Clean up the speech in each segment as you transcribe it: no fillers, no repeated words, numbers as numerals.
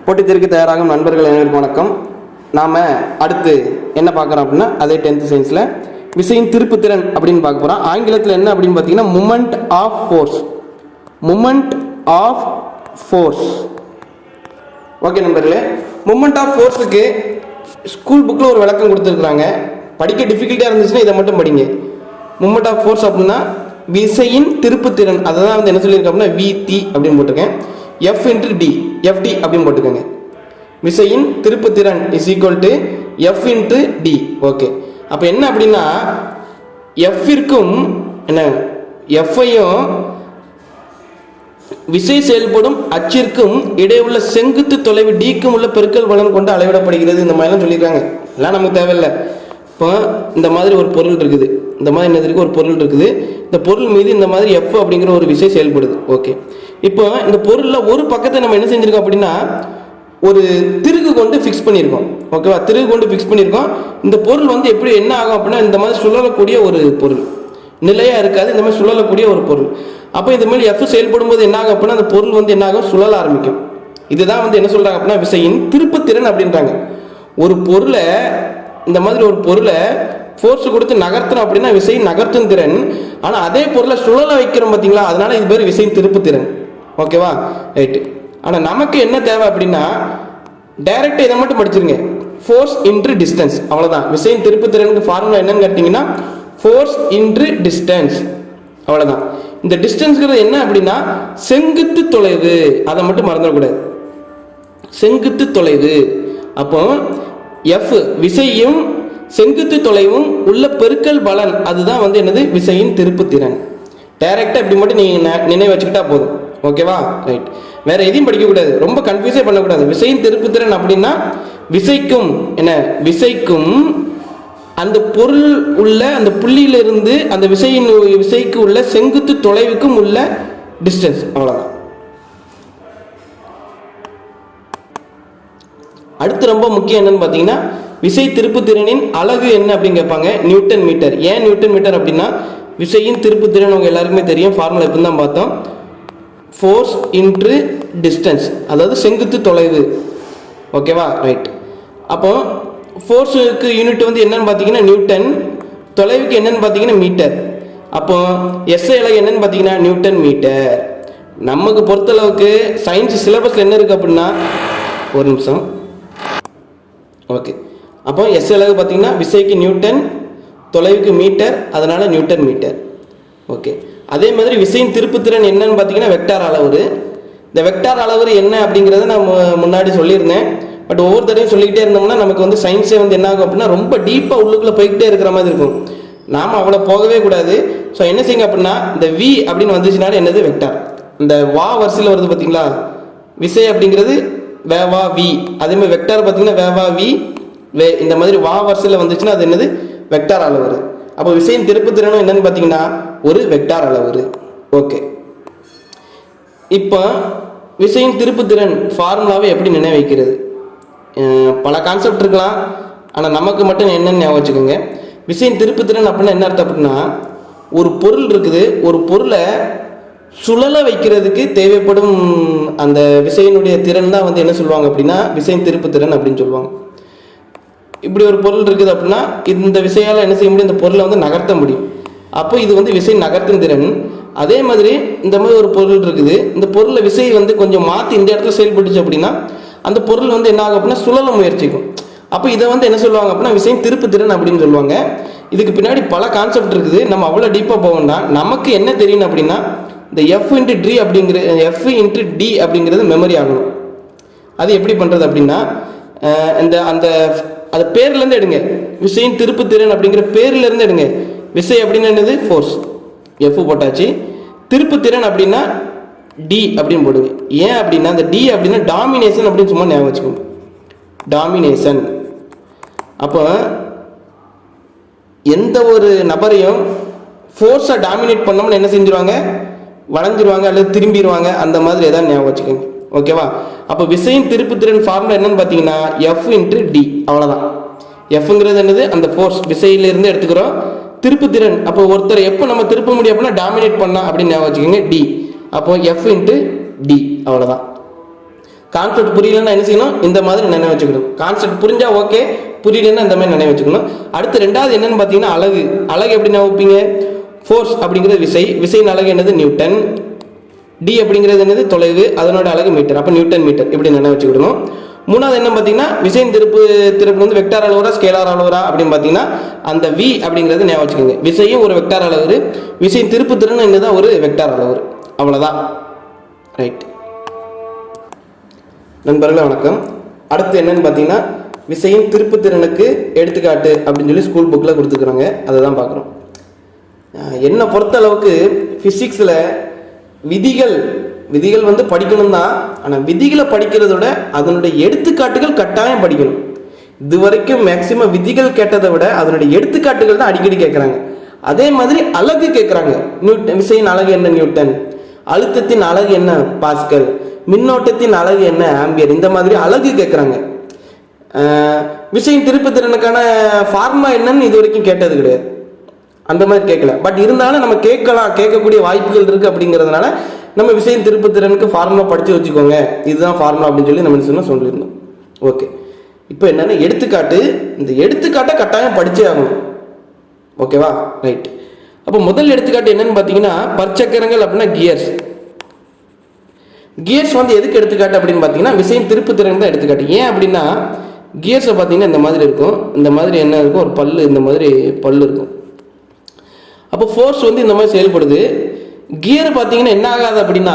போட்டித்தேர்வுக்கு தயாராகும் நண்பர்கள் அனைவருக்கும் வணக்கம். நாம் அடுத்து என்ன பார்க்குறோம் அப்படின்னா, அதே 10th சயின்ஸில் விசையின் திருப்புத்திறன் அப்படின்னு பார்க்க போகிறோம். ஆங்கிலத்தில் என்ன அப்படின்னு பார்த்தீங்கன்னா moment of force. Moment of force. Okay நண்பர்களே, மூமெண்ட் ஆஃப் ஃபோர்ஸுக்கு ஸ்கூல் புக்கில் ஒரு விளக்கம் கொடுத்துருக்குறாங்க. படிக்க டிஃபிகல்ட்டாக இருந்துச்சுன்னா இதை மட்டும் படிங்க. மூமெண்ட் ஆஃப் ஃபோர்ஸ் அப்படின்னா விசையின் திருப்புத்திறன், அதை தான் வந்து என்ன சொல்லியிருக்கேன் அப்படின்னா விடி அப்படின்னு போட்டிருக்கேன். F into D, FD அப்படின்னு போட்டுக்கோங்க. விசையின் திருப்புத்திறன் is equal to F into D. Okay, அப்போ என்ன அப்படின்னா எஃப்இற்கும் என்ன எஃப்ஐயும் விசை செயல்படும் அச்சிற்கும் இடையே உள்ள செங்குத்து தொலைவு டிக்கும் உள்ள பெருக்கல் பலன் கொண்டு அளவிடப்படுகிறது. இந்த மாதிரிலாம் சொல்லியிருக்காங்க. எல்லாம் நமக்கு தேவையில்லை. இப்போ இந்த மாதிரி ஒரு பொருள் இருக்குது, இந்த மாதிரி என்ன இருக்கு, ஒரு பொருள் இருக்குது. இந்த பொருள் மீது இந்த மாதிரி F அப்படிங்கிற ஒரு விசை செயல்படுது. ஓகே, இப்போ இந்த பொருளில் ஒரு பக்கத்தை நம்ம என்ன செஞ்சிருக்கோம் அப்படின்னா ஒரு திருகு கொண்டு ஃபிக்ஸ் பண்ணியிருக்கோம். ஓகேவா, திருகு கொண்டு ஃபிக்ஸ் பண்ணியிருக்கோம். இந்த பொருள் வந்து எப்படி என்ன ஆகும் அப்படின்னா இந்த மாதிரி சுழலக்கூடிய ஒரு பொருள், நிலையாக இருக்காது, இந்த மாதிரி சுழலக்கூடிய ஒரு பொருள். அப்போ இந்த மாதிரி F செயல்படும் போது என்ன ஆகும் அப்படின்னா அந்த பொருள் வந்து என்ன ஆகும், சுழல ஆரம்பிக்கும். இதுதான் வந்து என்ன சொல்றாங்க அப்படின்னா விசையின் திருப்புத்திறன் அப்படின்றாங்க. ஒரு பொருளை இந்த மாதிரி ஒரு பொருளை ஃபோர்ஸ் கொடுத்து நகர்த்தணும் அப்படின்னா விசையின் நகர்த்தும் திறன். ஆனால் அதே பொருளை சுழல வைக்கிறோம் பார்த்தீங்களா, அதனால இது பேர் விசையின் திருப்புத்திறன். ஓகேவா, ரைட்டு. ஆனால் நமக்கு என்ன தேவை அப்படின்னா டைரக்டாக இதை மட்டும் படிச்சிருங்க, ஃபோர்ஸ் இன்ட்ரு டிஸ்டன்ஸ், அவ்வளோதான். விசையின் திருப்புத்திறனுக்கு ஃபார்முலா என்னன்னு கேட்டிங்கன்னா ஃபோர்ஸ் இன்ட்ரு டிஸ்டன்ஸ், அவ்வளோதான். இந்த டிஸ்டன்ஸ்ங்கிறது என்ன அப்படின்னா செங்குத்து தொலைவு, அதை மட்டும் மறந்துடக்கூடாது, செங்குத்து தொலைவு. அப்போ எஃப் விசையும் செங்குத்து தொலைவும் உள்ள பெருக்கல் பலன், அதுதான் வந்து என்னது விசையின் திருப்புத்திறன். டைரக்டா இப்படி மட்டும் நீங்க நினைவு வச்சுக்கிட்டா போதும். ஓகேவா, ரைட். வேற எதையும் படிக்கக்கூடாது, ரொம்ப கன்ஃபியூஸே பண்ணக்கூடாது. விசையின் திருப்புத்திறன் அப்படின்னா விசைக்கும் என்ன, விசைக்கும் அந்த பொருள் உள்ள அந்த புள்ளியிலிருந்து அந்த விசைக்கு உள்ள செங்குத்து தொலைவுக்கும் உள்ள டிஸ்டன்ஸ், அவ்வளவுதான். அடுத்து ரொம்ப முக்கியம் என்னன்னு பார்த்தீங்கன்னா விசை திருப்புத்திறனின் அலகு என்ன அப்படின்னு கேட்பாங்க, நியூட்டன் மீட்டர். ஏன் நியூட்டன் மீட்டர் அப்படின்னா விசையின் திருப்புத்திறன் உங்க எல்லாருக்குமே தெரியும், ஃபார்முலா இப்போ தான் பார்த்தோம், ஃபோர்ஸ் இன்ட்ரு டிஸ்டன்ஸ், அதாவது செங்குத்து தொலைவு. ஓகேவா, ரைட். அப்போ ஃபோர்ஸுக்கு யூனிட் வந்து என்னன்னு பார்த்தீங்கன்னா நியூட்டன், தொலைவுக்கு என்னன்னு பார்த்தீங்கன்னா மீட்டர். அப்போ எஸ்ஐ அலகு என்னன்னு பார்த்தீங்கன்னா நியூட்டன் மீட்டர். நமக்கு பொறுத்தளவுக்கு சயின்ஸ் சிலபஸ்ல என்ன இருக்கு அப்படின்னா, ஒரு நிமிஷம். ஓகே, அப்போ எஸ் அலகு பார்த்தீங்கன்னா விசைக்கு நியூட்டன், தொலைவுக்கு மீட்டர், அதனால நியூட்டன் மீட்டர். ஓகே, அதே மாதிரி விசையின் திருப்புத்திறன் என்னன்னு பார்த்தீங்கன்னா வெக்டார் அளவுரு. இந்த வெக்டார் அளவுரு என்ன அப்படிங்கிறத நான் முன்னாடி சொல்லியிருந்தேன். பட் ஒவ்வொரு தடையும் சொல்லிக்கிட்டே இருந்தோம்னா நமக்கு வந்து சயின்ஸே வந்து என்ன ஆகும் அப்படின்னா ரொம்ப டீப்பாக உள்ளுக்குள்ளே போய்கிட்டே இருக்கிற மாதிரி இருக்கும். நாம் அவ்வளோ போகவே கூடாது. ஸோ என்ன செய்யுங்க அப்படின்னா இந்த வி அப்படின்னு வந்துச்சுனாலே என்னது வெக்டார். இந்த வா வரிசையில் வருது பார்த்தீங்களா, விசை அப்படிங்கிறது வேவா வி, அதே மாதிரி வெக்டார் பார்த்தீங்கன்னா வேவா வி வே, இந்த மாதிரி வா வரிசையில் வந்துச்சுன்னா அது என்னது வெக்டார் அளவுரு. அப்போ விசையின் திருப்புத்திறனும் என்னன்னு பார்த்தீங்கன்னா ஒரு வெக்டார் அளவுரு. ஓகே, இப்போ விசையின் திருப்புத்திறன் ஃபார்முலாவை எப்படி நினைவு வைக்கிறது, பல கான்செப்ட் இருக்கலாம், ஆனால் நமக்கு மட்டும் என்னன்னு ஞாபகம் வச்சுக்கோங்க. விசையின் திருப்புத்திறன் அப்படின்னா என்ன அர்த்தம் அப்படின்னா ஒரு பொருள் இருக்குது, ஒரு பொருளை சுழல வைக்கிறதுக்கு தேவைப்படும் அந்த விசையினுடைய திறன் தான் வந்து என்ன சொல்லுவாங்க அப்படின்னா விசையின் திருப்புத்திறன் அப்படின்னு சொல்லுவாங்க. இப்படி ஒரு பொருள் இருக்குது அப்படின்னா இந்த விசையால் என்ன செய்ய முடியும், இந்த பொருளை வந்து நகர்த்த முடியும். அப்போ இது வந்து விசை நகர்த்தும் திறன். அதே மாதிரி இந்த மாதிரி ஒரு பொருள் இருக்குது, இந்த பொருளை விசை வந்து கொஞ்சம் மாற்றி இந்த இடத்துல செயல்பட்டுச்சு அப்படின்னா அந்த பொருள் வந்து என்ன ஆகும் அப்படின்னா சுழல முயற்சிக்கும். அப்போ இதை வந்து என்ன சொல்லுவாங்க அப்படின்னா விசையின் திருப்புத்திறன் அப்படின்னு சொல்லுவாங்க. இதுக்கு பின்னாடி பல கான்செப்ட் இருக்குது, நம்ம அவ்வளோ டீப்பாக போகணும்னா நமக்கு என்ன தெரியும் அப்படின்னா இந்த எஃப் இன்ட்டு டி அப்படிங்கிற எஃப் இன்ட்டு டி அப்படிங்கிறது மெமரி ஆகணும். அது எப்படி பண்ணுறது அப்படின்னா இந்த அந்த அது பேர்லேருந்து எடுங்க, விசையின் திருப்புத்திறன் அப்படிங்கிற பேர்லேருந்து எடுங்க. விசை அப்படின்னு என்னது ஃபோர்ஸ், எஃப் போட்டாச்சு. திருப்புத்திறன் அப்படின்னா டி அப்படின்னு போடுங்க. ஏன் அப்படின்னா அந்த டி அப்படின்னா டாமினேஷன் அப்படின்னு சும்மா ஞாபகம் வச்சுக்கோங்க, டாமினேஷன். அப்போ எந்த ஒரு நபரையும் ஃபோர்ஸை டாமினேட் பண்ணோம்னு என்ன செஞ்சிருவாங்க, வளைஞ்சிருவாங்க அல்லது திரும்பிடுவாங்க, அந்த மாதிரி எதாவது ஞாபகம் வச்சுக்கோங்க. ஓகேவா, அப்போ விசையின் திருப்புத்திறன் ஃபார்முலா என்னன்னு பார்த்தீங்கன்னா எஃப் இன்ட்ரு டி, அவ்வளோதான். எஃப்ங்கிறது என்னது அந்த ஃபோர்ஸ், விசையிலிருந்து எடுத்துக்கிறோம். திருப்புத்திறன், அப்போ ஒருத்தர் எப்போ நம்ம திருப்ப முடியும் அப்படின்னா டாமினேட் பண்ணா அப்படின்னு ஞாபகம் வச்சுக்கோங்க டி. அப்போ எஃப் இன்ட்டு டி, அவ்வளோதான். கான்செப்ட் புரியலன்னா என்ன செய்யணும், இந்த மாதிரி நினைவு வச்சுக்கணும். கான்செப்ட் புரிஞ்சா ஓகே, புரியலன்னா இந்த மாதிரி நினைவு வச்சுக்கணும். அடுத்து ரெண்டாவது என்னன்னு பார்த்தீங்கன்னா அலகு. அலகு எப்படி வைப்பீங்க? ஃபோர்ஸ் அப்படிங்கிறது விசை, விசையின் அலகு என்னது நியூட்டன், டி அப்படிங்கிறது என்னது தொலைவு, அதனோட அலகு மீட்டர், அப்போ நியூட்டன் மீட்டர் இப்படி நினைவு வச்சுக்கிடணும். மூணாவது என்ன பார்த்தீங்கன்னா விசையின் திருப்பு வந்து வெக்டார் அளவுரா ஸ்கேலார் அளவுரா அப்படின்னு பார்த்தீங்கன்னா அந்த வி அப்படிங்கிறது ஞாபகம் வச்சுக்கோங்க. விசையும் ஒரு வெக்டார் அளவுரு, விசையின் திருப்பு திறன் என்னதான் ஒரு வெக்டார் அளவுரு, அவ்வளோதான். ரைட் நண்பர்களே வணக்கம். அடுத்து என்னன்னு பார்த்தீங்கன்னா விசையின் திருப்பு திறனுக்கு எடுத்துக்காட்டு அப்படின்னு சொல்லி ஸ்கூல் புக்கில் கொடுத்துக்கிறாங்க, அதை தான் பார்க்குறோம். என்னை பொறுத்த அளவுக்கு ஃபிசிக்ஸில் விதிகள் வந்து படிக்கணும் தான், ஆனால் விதிகளை படிக்கிறத விட அதனுடைய எடுத்துக்காட்டுகள் கட்டாயம் படிக்கணும். இது வரைக்கும் மேக்சிமம் விதிகள் கேட்டதை விட அதனுடைய எடுத்துக்காட்டுகள் தான் அடிக்கடி கேட்குறாங்க. அதே மாதிரி அலகு கேட்குறாங்க. விசையின் அலகு என்ன நியூட்டன், அழுத்தத்தின் அலகு என்ன பாஸ்கல், மின்னோட்டத்தின் அலகு என்ன ஆம்பியர், இந்த மாதிரி அலகு கேட்குறாங்க. விசையின் திருப்பு திறனுக்கான ஃபார்முலா என்னன்னு இது வரைக்கும் கேட்டது கிடையாது, அந்த மாதிரி கேட்கல. பட் இருந்தாலும் நம்ம கேட்கக்கூடிய வாய்ப்புகள் இருக்கு. அப்படிங்கிறதுனால நம்ம விசையின் திருப்பு திறனுக்கு ஃபார்முலா படித்து வச்சுக்கோங்க, இதுதான் ஃபார்முலா அப்படின்னு சொல்லி நம்ம சொல்லியிருந்தோம். ஓகே, இப்போ என்னன்னா எடுத்துக்காட்டு. இந்த எடுத்துக்காட்டை கட்டாயம் படிச்சே ஆகணும், ஓகேவா? ரைட். அப்போ முதல் எடுத்துக்காட்டு என்னன்னு பார்த்தீங்கன்னா பற்சக்கரங்கள் அப்படின்னா கியர்ஸ். கியர்ஸ் வந்து எதுக்கு எடுத்துக்காட்டு அப்படின்னு பார்த்தீங்கன்னா விசையின் திருப்பு திறன் தான் எடுத்துக்காட்டு. ஏன் அப்படின்னா கியர்ஸை பார்த்தீங்கன்னா இந்த மாதிரி இருக்கும், இந்த மாதிரி என்ன இருக்கும், ஒரு பல்லு, இந்த மாதிரி பல்லு இருக்கும். அப்போ ஃபோர்ஸ் வந்து இந்த மாதிரி செயல்படுது. கியர் பார்த்தீங்கன்னா என்ன ஆகாது அப்படின்னா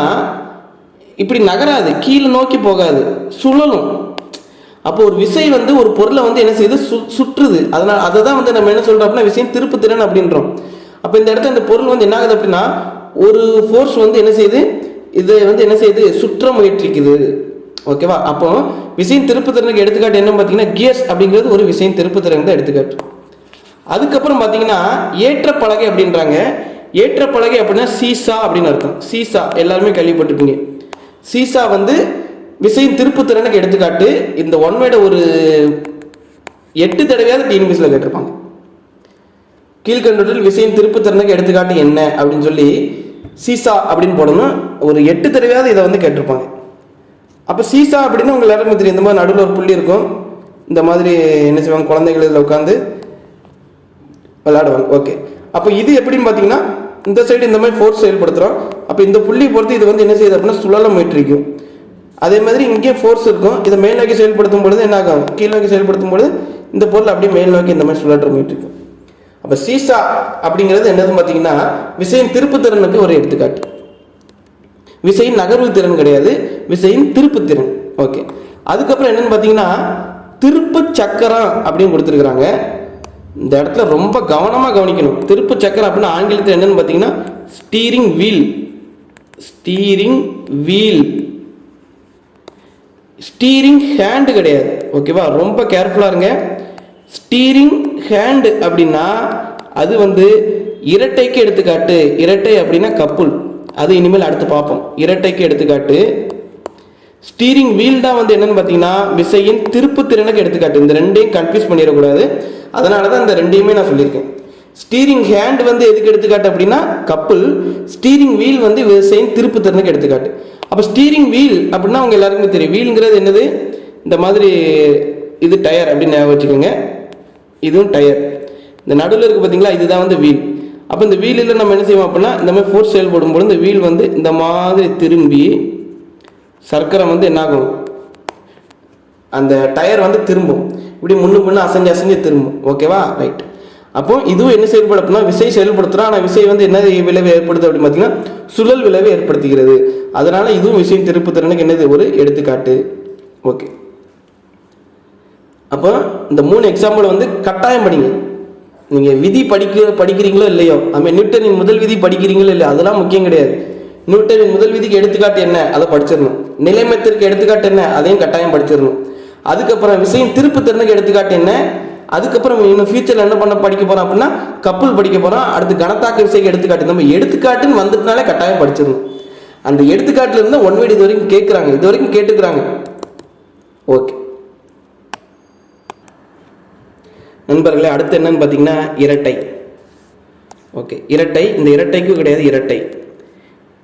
இப்படி நகராது, கீழே நோக்கி போகாது, சுழலும். அப்போ ஒரு விசை வந்து ஒரு பொருளை வந்து என்ன செய்யுது, சுற்றுது. அதனால அதை தான் வந்து நம்ம என்ன சொல்றோம் அப்படின்னா விசையின் திருப்பு திறன் அப்படின்றோம். அப்போ இந்த இடத்துல இந்த பொருள் வந்து என்ன ஆகுது அப்படின்னா ஒரு ஃபோர்ஸ் வந்து என்ன செய்யுது, இதை வந்து என்ன செய்யுது, சுற்ற முயற்சிக்குது, ஓகேவா? அப்போ விசையின் திருப்பு திறனுக்கு எடுத்துக்காட்டு என்ன பார்த்தீங்கன்னா கியர்ஸ் அப்படிங்கிறது ஒரு விசையின் திருப்பு திறன் தான் எடுத்துக்காட்டு. அதுக்கப்புறம் பார்த்தீங்கன்னா ஏற்ற பலகை அப்படின்றாங்க. ஏற்ற பலகை அப்படின்னா சீசா அப்படின்னு அர்த்தம். சீசா எல்லாருமே கேள்விப்பட்டிருப்பீங்க. சீசா வந்து விசையின் திருப்பு திறனுக்கு எடுத்துக்காட்டு. இந்த ஒன் வேர்டை ஒரு 8 தடவையாவது டிஎன்பிஎஸ்ல கேட்டிருப்பாங்க. கீழ்கண்டதில் விசையின் திருப்பு திறனுக்கு எடுத்துக்காட்டு என்ன அப்படின்னு சொல்லி சீசா அப்படின்னு போடணும். ஒரு 8 தடவையாவது இதை வந்து கேட்டிருப்பாங்க. அப்போ சீசா அப்படின்னு உங்களுக்கு எல்லாருமே தெரியும். இந்த மாதிரி நடுவில் ஒரு புள்ளி இருக்கும், இந்த மாதிரி என்ன செய்வாங்க, குழந்தைகள் இதில் உட்காந்து விளையாடுவாங்க. ஓகே, அப்போ இது எப்படின்னு பார்த்தீங்கன்னா இந்த சைடு இந்த மாதிரி ஃபோர்ஸ் செயல்படுத்துகிறோம். அப்போ இந்த புள்ளி பொறுத்து இது வந்து என்ன செய்யுது அப்படின்னா சுழல முயற்சிக்கும். அதே மாதிரி இங்கேயும் ஃபோர்ஸ் இருக்கும். இதை மேல் நோக்கி செயல்படுத்தும் பொழுது என்ன ஆகும், கீழ் நோக்கி செயல்படுத்தும் பொழுது இந்த பொருள் அப்படியே மேல் நோக்கி இந்த மாதிரி சுழற்ற முயற்சிக்கும். அப்போ சீசா அப்படிங்கிறது என்னதுன்னு பார்த்தீங்கன்னா விசையின் திருப்பு திறனுக்கு ஒரு எடுத்துக்காட்டு. விசையின் நகர்வு திறன் கிடையாது, விசையின் திருப்பு திறன். ஓகே, அதுக்கப்புறம் என்னன்னு பார்த்தீங்கன்னா திருப்பு சக்கரம் அப்படின்னு கொடுத்துருக்குறாங்க. இந்த இடத்துல ரொம்ப கவனமாக கவனிக்கணும். திருப்பு சக்கரம் அப்படின்னா ஆங்கிலத்தில் என்னன்னு பார்த்தீங்கன்னா steering wheel. Steering wheel, steering hand கிடையாது, ஓகேவா? ரொம்ப கேர்ஃபுல்லாக இருங்க. ஸ்டீரிங் ஹேண்டு அப்படின்னா அது வந்து இரட்டைக்கு எடுத்துக்காட்டு. இரட்டை அப்படின்னா கப்புள், அது இனிமேல் அடுத்து பார்ப்போம். இரட்டைக்கு எடுத்துக்காட்டு. ஸ்டீரிங் வீல் தான் வந்து என்னன்னு பார்த்தீங்கன்னா விசையின் திருப்பு திறனுக்கு எடுத்துக்காட்டு. இந்த ரெண்டையும் கன்ஃபியூஸ் பண்ணிடக்கூடாது, அதனால தான் இந்த ரெண்டையுமே நான் சொல்லியிருக்கேன். ஸ்டீரிங் ஹேண்ட் வந்து எதுக்கு எடுத்துக்காட்டு அப்படின்னா கப்புள், ஸ்டீரிங் வீல் வந்து விசையின் திருப்பு திறனுக்கு எடுத்துக்காட்டு. அப்போ ஸ்டீரிங் வீல் அப்படின்னா அவங்க எல்லாருக்குமே தெரியும். வீல்ங்கிறது என்னது, இந்த மாதிரி இது டயர் அப்படின்னு ஞாபகம் வச்சுக்கோங்க. இதுவும் டயர். இந்த நடுவில் இருக்குது பார்த்தீங்களா, இதுதான் வந்து வீல். அப்போ இந்த வீலில் நம்ம என்ன செய்வோம் அப்படின்னா இந்த மாதிரி ஃபோர்ஸ் செயல்படும் போது இந்த வீல் வந்து இந்த மாதிரி திரும்பி சர்க்கரை வந்து என்னாகும், அந்த டயர் வந்து திரும்பும். இப்படி முன்னு அசைஞ்சு திரும்பும், ஓகேவா? ரைட். அப்போ இதுவும் என்ன செயல்படும் அப்படின்னா விசை செயல்படுத்துகிறோம். ஆனால் விசை வந்து என்ன விளைவு ஏற்படுத்து அப்படின்னு பார்த்தீங்கன்னா சுழல் விளைவு ஏற்படுத்துகிறது. அதனால இதுவும் விசையின் திருப்பு திறனுக்கு என்னது ஒரு எடுத்துக்காட்டு. ஓகே, அப்போ இந்த 3 எக்ஸாம்பிள் வந்து கட்டாயம் படிங்க. நீங்கள் விதி படிக்கிறீங்களோ இல்லையோ, நம்ம நியூட்டனின் முதல் விதி படிக்கிறீங்களோ இல்லையோ, அதெல்லாம் முக்கியம் கிடையாது. நியூட்டனின் முதல் விதிக்கு எடுத்துக்காட்டு என்ன, அதை படிச்சிடணும். நிலைமத்திற்கு எடுத்துக்காட்டு என்ன, அதையும் கட்டாயம் படிச்சிடணும். அதுக்கப்புறம் விசையின் திருப்பு திறனுக்கு எடுத்துக்காட்டு என்ன, அதுக்கப்புறம் இன்னும் ஃபியூச்சரில் என்ன படிக்க போகிறோம் அப்படின்னா கப்புள் படிக்க போகிறோம். அடுத்து கணத்தாக்கு விசைக்கு எடுத்துக்காட்டு. நம்ம எடுத்துக்காட்டுன்னு வந்துட்டுனாலே கட்டாயம் படிச்சிடணும். அந்த எடுத்துக்காட்டுல இருந்து ஒன் வேர்டு இது வரைக்கும் கேட்குறாங்க, இது வரைக்கும் கேட்டுக்கிறாங்க. ஓகே நண்பர்களே, அடுத்து என்னன்னு பார்த்தீங்கன்னா இரட்டை. ஓகே, இரட்டை. இந்த இரட்டைக்கும் கிடையாது இரட்டை,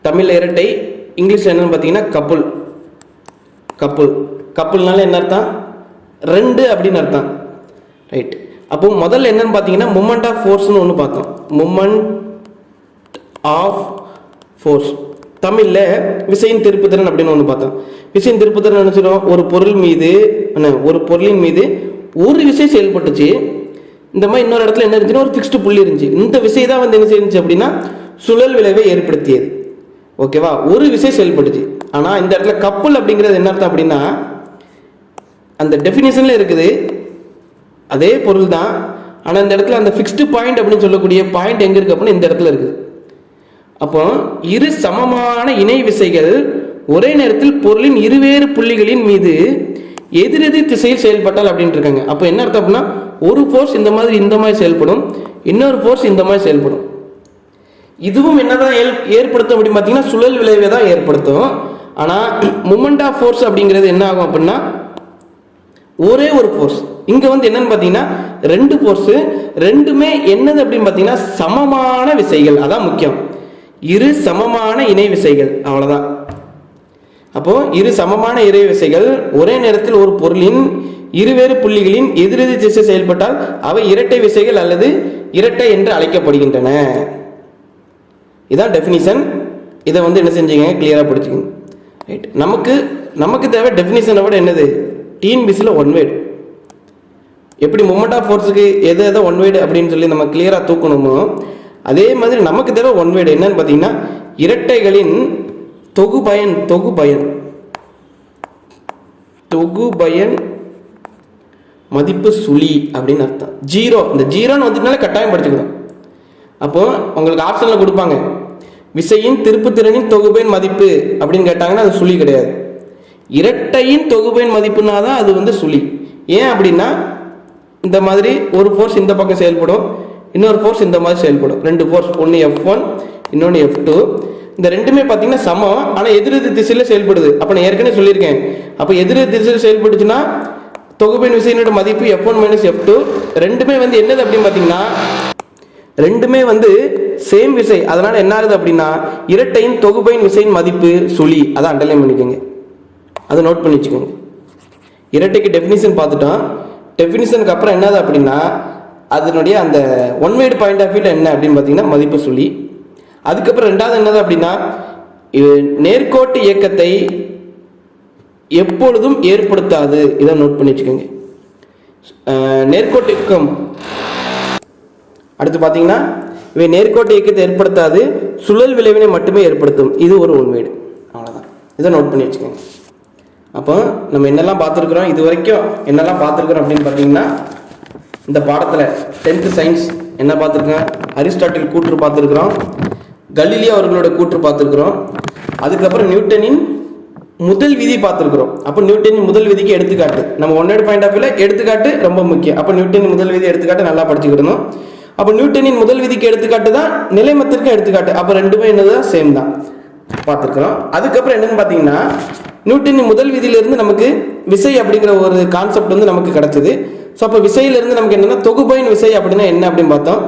தமிழில் இரட்டை, இங்கிலீஷில் என்னன்னு பார்த்தீங்கன்னா கப்புள். கப்புள். கப்புள்னால என்ன அர்த்தம்? ரெண்டு அப்படின்னு அர்த்தம். ரைட். அப்போ முதல்ல என்னன்னு பார்த்தீங்கன்னா மூமெண்ட் ஆஃப் ஃபோர்ஸ்னு ஒன்று பார்த்தோம். மூமெண்ட் ஆஃப் ஃபோர்ஸ், தமிழில் விசையின் திருப்புத்திறன் அப்படின்னு ஒன்று பார்த்தோம். விசையின் திருப்புத்திறன் நினைச்சிடும், ஒரு பொருளின் மீது ஒரு விசை செயல்பட்டுச்சு. இந்த மாதிரி இன்னொரு இடத்துல என்ன இருந்துச்சுன்னா ஒரு ஃபிக்ஸ்டு புள்ளி இருந்துச்சு. இந்த விசை தான் வந்து என்ன செய்யுச்சு அப்படின்னா சுழல் விளைவை ஏற்படுத்தியது. ஓகேவா? ஒரு விசை செயல்பட்டுச்சு. ஆனால் இந்த இடத்துல கப்பல் அப்படிங்கிறது என்ன அர்த்தம் அப்படின்னா, அந்த டெஃபினிஷன்ல இருக்குது அதே பொருள் தான். ஆனால் இந்த இடத்துல அந்த ஃபிக்ஸ்டு பாயிண்ட் அப்படின்னு சொல்லக்கூடிய பாயிண்ட் எங்கே இருக்குது அப்படின்னு இந்த இடத்துல இருக்குது. அப்போ இரு சமமான இணை விசைகள் ஒரே நேரத்தில் பொருளின் இருவேறு புள்ளிகளின் மீது எதிரெதிர் திசையில் செயல்பட்டால் அப்படின்னு இருக்காங்க. அப்போ என்ன அர்த்தம் அப்படின்னா, ஒரு ஃபோர்ஸ் இந்த மாதிரி செயல்படும், இன்னொரு ஃபோர்ஸ் இந்த மாதிரி செயல்படும். இதுவும் என்னதான் ஏற்படுத்தும் அப்படின்னு பார்த்தீங்கன்னா சுழல் விளைவை தான் ஏற்படுத்தும். ஆனால் மூமெண்ட் ஆஃப் ஃபோர்ஸ் அப்படிங்கிறது என்ன ஆகும் அப்படின்னா ஒரே ஒரு ஃபோர்ஸ். இங்கே வந்து என்னன்னு பார்த்தீங்கன்னா ரெண்டு ஃபோர்ஸு, ரெண்டுமே என்னது அப்படின்னு பார்த்தீங்கன்னா சமமான விசைகள். அதான் முக்கியம். இரு சமமான இணை விசைகள், அவ்வளோதான். அப்போ இரு சமமான இணை விசைகள் ஒரே நேரத்தில் ஒரு பொருளின் இருவேறு புள்ளிகளின் எதிரெதிர் திசை செயல்பட்டால் அவை இரட்டை விசைகள் அல்லது இரட்டை என்று அழைக்கப்படுகின்றன. இதான் டெஃபினிஷன். இதை வந்து என்ன செஞ்சீங்க, கிளியராக படிச்சுக்கோங்க. ரைட். நமக்கு தேவை டெஃபினிஷனை விட என்னது, டிஎன்பிசியில் ஒன் வேர்டு. எப்படி மூமெண்ட் ஆஃப் ஃபோர்ஸுக்கு எதை ஒன் வேர்டு அப்படின்னு சொல்லி நம்ம கிளியராக தூக்கணுமோ அதே மாதிரி நமக்கு தேவை ஒன் வேர்டு. என்னன்னு பார்த்தீங்கன்னா இரட்டைகளின் தொகுபயன் மதிப்பு சுழி அப்படின்னு அர்த்தம். ஜீரோ, இந்த ஜீரோன்னு வந்துட்டுனால கட்டாயம் படிச்சுக்கணும். அப்போ உங்களுக்கு ஆப்ஷனில் கொடுப்பாங்க விசையின் திருப்புத்திறனின் தொகுபயன் மதிப்பு அப்படின்னு கேட்டாங்கன்னா அது சுழி கிடையாது. இரட்டையின் தொகுபயன் மதிப்புனா தான் அது வந்து சுழி. ஏன் அப்படின்னா இந்த மாதிரி ஒரு ஃபோர்ஸ் இந்த பக்கம் செயல்படும், இன்னொரு ஃபோர்ஸ் இந்த மாதிரி செயல்படும். ரெண்டு ஃபோர்ஸ், ஒன்று F1 இன்னொன்று F2. இந்த ரெண்டுமே பார்த்தீங்கன்னா சமம், ஆனால் எதிரெதிர் திசையில் செயல்படுது. அப்போ நான் ஏற்கனவே சொல்லியிருக்கேன். அப்போ எதிரெதிர் திசையில் செயல்பட்டுச்சுன்னா தொகுபயன் விசையினோட மதிப்பு F1 - F2. ரெண்டுமே வந்து என்னது அப்படின்னு பார்த்தீங்கன்னா ரெண்டுமே வந்து சேம் விசை. அதனால என்ன ஆகுது அப்படின்னா இரட்டையின் தொகுபயன் விசையின் மதிப்பு சுழி. அதை அண்டர்லைன் பண்ணிக்கோங்க, அதை நோட் பண்ணி வச்சுக்கோங்க. இரட்டைக்கு டெஃபினிஷன் பார்த்துட்டோம். டெஃபினிஷனுக்கு அப்புறம் என்னது அப்படின்னா அதனுடைய அந்த ஒன் வேர்டு பாயிண்ட் ஆஃப் வியூல என்ன அப்படின்னு பார்த்தீங்கன்னா மதிப்பு சுழி. அதுக்கப்புறம் ரெண்டாவது என்னது அப்படின்னா நேர்கோட்டு இயக்கத்தை எப்பொழுதும் ஏற்படுத்தாது. இதை நோட் பண்ணி வச்சுக்கோங்க. நேர்கோட்டு இயக்கம் அடுத்து பார்த்தீங்கன்னா இவை நேர்கோட்டு இயக்கத்தை ஏற்படுத்தாது, சுழல் விளைவினை மட்டுமே ஏற்படுத்தும். இது ஒரு ஒன் வேர்டு, அவ்வளோதான். இதை நோட் பண்ணி வச்சுக்கோங்க. அப்போ நம்ம என்னெல்லாம் பார்த்துருக்குறோம், இது வரைக்கும் என்னெல்லாம் பார்த்துருக்குறோம் அப்படின்னு பார்த்தீங்கன்னா இந்த பாடத்தில் 10th சயின்ஸ் என்ன பார்த்துருக்கோம், அரிஸ்டாட்டில் கூற்று பார்த்துருக்குறோம், கலீலியோ அவர்களோட கூற்று பார்த்துருக்குறோம். அதுக்கப்புறம் நியூட்டனின் முதல் விதி பார்த்துருக்குறோம். அப்போ நியூட்டனின் முதல் விதிக்கு எடுத்துக்காட்டு நம்ம ஒன் வேர்டு பாயிண்ட் ஆஃப் வியூல எடுத்துக்காட்டு ரொம்ப முக்கியம். அப்போ நியூட்டனின் முதல் விதி எடுத்துக்காட்டு நல்லா படிச்சுக்கிடணும். அப்போ நியூட்டனின் முதல் விதிக்கு எடுத்துக்காட்டு தான் நிலைமத்திற்கும் எடுத்துக்காட்டு. அப்போ ரெண்டுமே என்னதான் சேம் தான் பார்த்துருக்குறோம். அதுக்கப்புறம் என்னன்னு பார்த்தீங்கன்னா நியூட்டனின் முதல் விதியிலிருந்து நமக்கு விசை அப்படிங்கிற ஒரு கான்செப்ட் வந்து நமக்கு கிடைச்சது. ஸோ அப்போ விசையிலிருந்து நமக்கு என்னன்னா தொகுபயன் விசை அப்படின்னா என்ன அப்படின்னு பார்த்தோம்.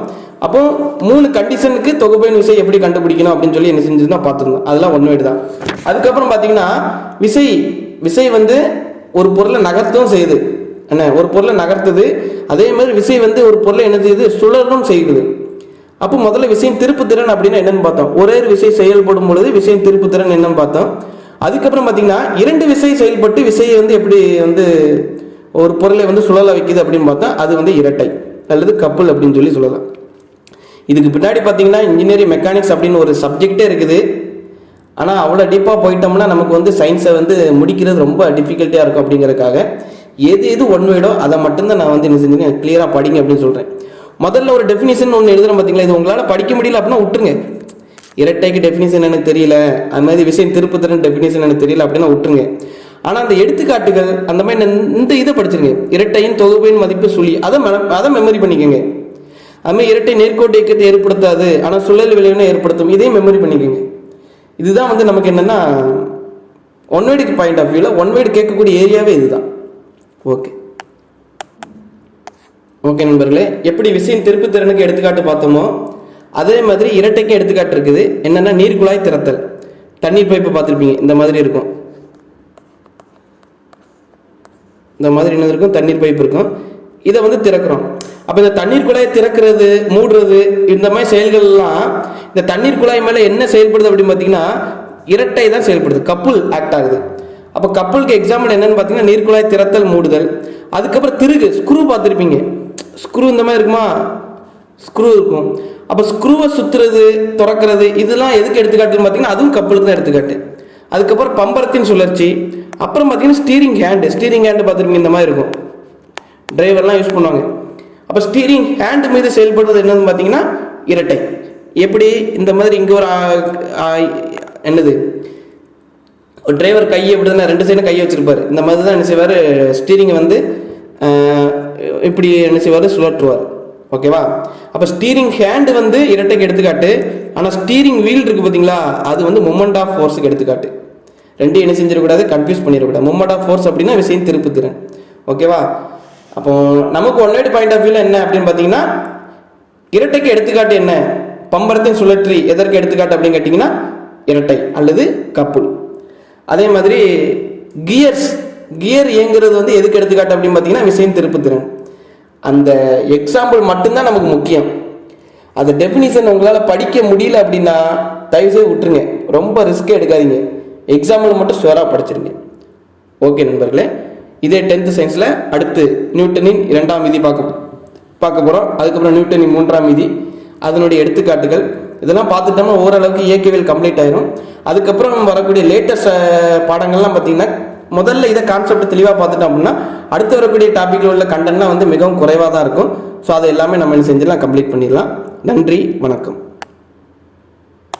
அப்போ 3 கண்டிஷனுக்கு தொகுபயன் விசை எப்படி கண்டுபிடிக்கணும் அப்படின்னு சொல்லி என்ன செஞ்சதுன்னா பார்த்துருந்தோம். அதெல்லாம் ஒன் வேர்டு தான். அதுக்கப்புறம் பார்த்தீங்கன்னா விசை வந்து ஒரு பொருளை நகர்த்தவும் செய்யுது. என்ன, ஒரு பொருளை நகர்த்துது. அதே மாதிரி விசை வந்து ஒரு பொருளை என்ன செய்யுது, சுழலும் செய்யுது. அப்போ முதல்ல விசையின் திருப்புத்திறன் அப்படின்னா என்னன்னு பார்த்தோம். ஒரே விசை செயல்படும் பொழுது விசையின் திருப்புத்திறன் என்னன்னு பார்த்தோம். அதுக்கப்புறம் பார்த்தீங்கன்னா 2 விசை செயல்பட்டு விசையை வந்து எப்படி வந்து ஒரு பொருளை வந்து சுழல வைக்குது அப்படின்னு பார்த்தா அது வந்து இரட்டை அல்லது கப்புள் அப்படின்னு சொல்லி சொல்லலாம். இதுக்கு பின்னாடி பார்த்தீங்கன்னா இன்ஜினியரிங் மெக்கானிக்ஸ் அப்படின்னு ஒரு சப்ஜெக்டே இருக்குது. ஆனால் அவ்வளோ டீப்பாக போயிட்டோம்னா நமக்கு வந்து சயின்ஸை வந்து முடிக்கிறது ரொம்ப டிஃபிகல்ட்டியாக இருக்கும். அப்படிங்கிறதுக்காக எது ஒன் வேர்டோ அதை மட்டும்தான் நான் வந்து என்ன செஞ்சேன், கிளியராக படிங்க அப்படின்னு சொல்கிறேன். முதல்ல ஒரு டெஃபினிஷன் ஒன்று எழுதுறேன் பார்த்தீங்களா, இது உங்களால் படிக்க முடியல அப்படின்னா விட்டுருங்க. இரட்டைக்கு டெஃபினிஷன் எனக்கு தெரியல, அது மாதிரி விசையின் திருப்புத்திறன் டெஃபினிஷன் எனக்கு தெரியல அப்படின்னா விட்டுருங்க. ஆனால் அந்த எடுத்துக்காட்டுகள் அந்த மாதிரி இந்த இதை படிச்சிருங்க. இரட்டையின் தொகுபயன் மதிப்பு சுழி, அதை மெமரி பண்ணிக்கோங்க. அதுமாதிரி இரட்டை நேர்கோட்டு இயக்கத்தை ஏற்படுத்தாது ஆனால் சுழல் விளைவினை ஏற்படுத்தும், இதையும் மெமரி பண்ணிக்கோங்க. இதுதான் வந்து நமக்கு என்னென்னா ஒன் வேர்டுக்கு பாயிண்ட் ஆஃப் வியூவில் ஒன் வேர்டு கேட்கக்கூடிய ஏரியாவே இதுதான். ஓகே நண்பர்களே, எப்படி விசையின் திருப்புத்திறனுக்கு எடுத்துக்காட்டு பார்த்தோமோ அதே மாதிரி இரட்டைக்கு எடுத்துக்காட்டு இருக்குது. என்னென்னா நீர்க்குழாய் திறத்தல். தண்ணீர் பைப்பு பார்த்துருப்பீங்க, இந்த மாதிரி இருக்கும். இந்த மாதிரி என்ன இருக்கும், தண்ணீர் பைப் இருக்கும். இதை வந்து திறக்கிறோம். அப்போ இந்த தண்ணீர் குழாயை திறக்கிறது, மூடுறது, இந்த மாதிரி செயல்கள்லாம் இந்த தண்ணீர் குழாய் மேலே என்ன செயல்படுது அப்படின்னு பார்த்தீங்கன்னா இரட்டை தான் செயல்படுது, கப்புள் ஆக்ட் ஆகுது. அப்போ கப்புளுக்கு எக்ஸாம்பிள் என்னன்னு பார்த்தீங்கன்னா நீர்க்குழாய் திறத்தல், மூடுதல். அதுக்கப்புறம் திருகு, ஸ்க்ரூ பார்த்துருப்பீங்க. ஸ்க்ரூ இந்த மாதிரி இருக்குமா, ஸ்க்ரூ இருக்கும். அப்போ ஸ்க்ரூவை சுற்றுறது, திறக்கிறது, இதெல்லாம் எதுக்கு எடுத்துக்காட்டுன்னு பார்த்தீங்கன்னா அதுவும் கப்பலுக்கு தான் எடுத்துக்காட்டு. அதுக்கப்புறம் பம்பரத்தின் சுழற்சி. அப்புறம் பார்த்தீங்கன்னா ஸ்டீரிங் ஹேண்டு பார்த்துருப்பீங்க, இந்த மாதிரி இருக்கும், டிரைவர்லாம் யூஸ் பண்ணுவாங்க. அப்போ ஸ்டீரிங் ஹேண்டு மீது செயல்படுறது என்னன்னு பார்த்தீங்கன்னா இரட்டை. எப்படி, இந்த மாதிரி இங்கே ஒரு என்னது ஒரு டிரைவர் கையை எப்படி தான் 2 சைடும் கையை வச்சிருப்பாரு. இந்த மாதிரி தான் என்ன செய்வார், ஸ்டீரிங்கை வந்து இப்படி என்ன செய்வார், சுழற்றுவார். ஓகேவா? அப்போ ஸ்டீரிங் ஹேண்டு வந்து இரட்டைக்கு எடுத்துக்காட்டு. ஆனால் ஸ்டீரிங் வீல் இருக்குது பார்த்தீங்களா, அது வந்து மொமெண்ட் ஆஃப் ஃபோர்ஸுக்கு எடுத்துக்காட்டு. ரெண்டையும் என்ன செஞ்சிடக்கூடாது, கன்ஃபியூஸ் பண்ணிடக்கூடாது. மொமெண்ட் ஆஃப் ஃபோர்ஸ் அப்படின்னா விசையின் திருப்புத்திறன். ஓகேவா? அப்போ நமக்கு ஒன் பாயிண்ட் ஆஃப் வியூவில் என்ன அப்படின்னு பார்த்தீங்கன்னா இரட்டைக்கு எடுத்துக்காட்டு என்ன, பம்பரத்தின் சுழற்சி எதற்கு எடுத்துக்காட்டு அப்படின்னு கேட்டிங்கன்னா இரட்டை அல்லது கப்புள். அதே மாதிரி கியர் இயங்குறது வந்து எதுக்கு எடுத்துக்காட்டு அப்படின்னு பார்த்தீங்கன்னா விசையின் திருப்புத்திறன். அந்த எக்ஸாம்பிள் மட்டும்தான் நமக்கு முக்கியம். அந்த டெஃபினிஷன் உங்களால் படிக்க முடியல அப்படின்னா தயவுசெய்து விட்டுருங்க, ரொம்ப ரிஸ்க்கே எடுக்காதீங்க. எக்ஸாம்பிள் மட்டும் ஷுவராக படிச்சிருங்க. ஓகே நண்பர்களே, இதே 10th சயின்ஸில் அடுத்து நியூட்டனின் 2ஆம் விதி பார்க்க போகிறோம். அதுக்கப்புறம் நியூட்டனின் 3ஆம் விதி, அதனுடைய எடுத்துக்காட்டுகள், இதெல்லாம் பார்த்துட்டோம்னா ஓரளவுக்கு இயக்கவியல் கம்ப்ளீட் ஆயிரும். அதுக்கப்புறம் வரக்கூடிய லேட்டஸ்ட் பாடங்கள்லாம் பார்த்தீங்கன்னா முதல்ல இதை கான்செப்ட் தெளிவாக பார்த்துட்டோம் அப்படின்னா அடுத்து வரக்கூடிய டாப்பிக்கில் உள்ள கண்டென்ட்லாம் வந்து மிகவும் குறைவாக தான் இருக்கும். ஸோ அதை எல்லாமே நம்ம என்ன செஞ்சிடலாம், கம்ப்ளீட் பண்ணிடலாம். நன்றி, வணக்கம்.